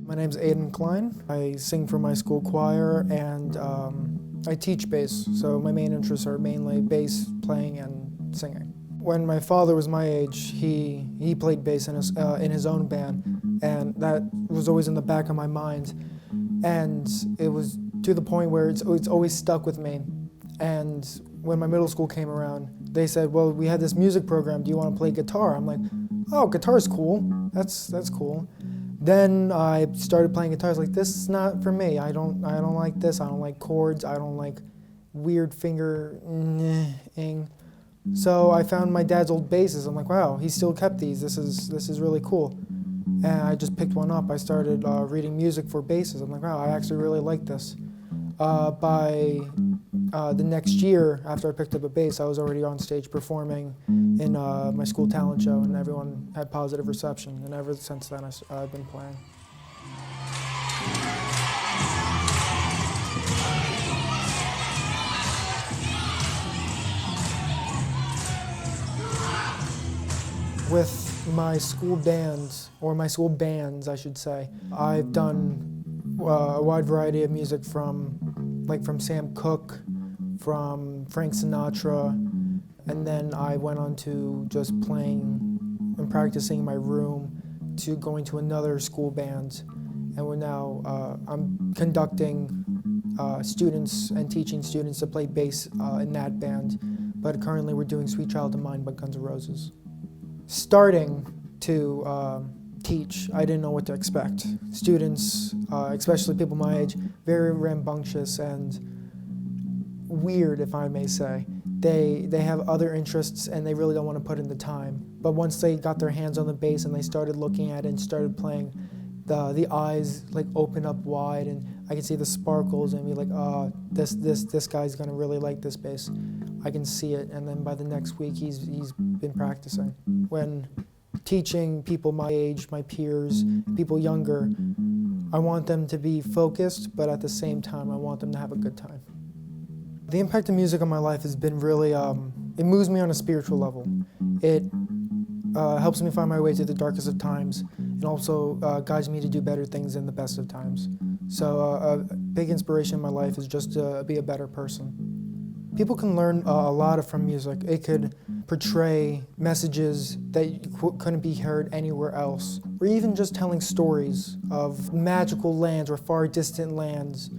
My name's Aydan Klein. I sing for my school choir and I teach bass, so my main interests are mainly bass playing and singing. When my father was my age, he played bass in his own band, and that was always in the back of my mind. And it was to the point where it's always stuck with me. And when my middle school came around, they said, well, we had this music program, do you want to play guitar? I'm like, oh, guitar's cool, that's cool. Then I started playing guitar. I was like, this is not for me. I don't like this. I don't like chords. I don't like weird finger-ing. So I found my dad's old basses. I'm like, wow, he still kept these. This is really cool. And I just picked one up. I started reading music for basses. I'm like, wow, I actually really like this. By the next year, after I picked up a bass, I was already on stage performing in my school talent show, and everyone had positive reception. And ever since then, I've been playing. With my school band, or my school bands, I should say, I've done a wide variety of music from Sam Cooke, from Frank Sinatra, and then I went on to just playing and practicing in my room to going to another school band, and we're now I'm conducting students and teaching students to play bass in that band, but currently we're doing Sweet Child of Mine by Guns N' Roses. Starting to teach, I didn't know what to expect. Students, especially people my age, very rambunctious and weird, if I may say. They have other interests and they really don't want to put in the time. But once they got their hands on the bass and they started looking at it and started playing, the eyes like open up wide, and I can see the sparkles and be like, oh, this guy's gonna really like this bass. I can see it, and then by the next week he's been practicing. When teaching people my age, my peers, people younger, I want them to be focused, but at the same time I want them to have a good time. The impact of music on my life has been really, it moves me on a spiritual level. It helps me find my way through the darkest of times, and also guides me to do better things in the best of times. So a big inspiration in my life is just to be a better person. People can learn a lot from music. It could portray messages that couldn't be heard anywhere else, or even just telling stories of magical lands or far distant lands,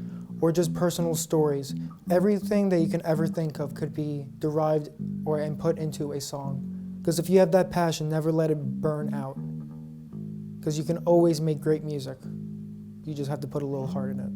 or just personal stories. Everything that you can ever think of could be derived and put into a song. Because if you have that passion, never let it burn out. Because you can always make great music. You just have to put a little heart in it.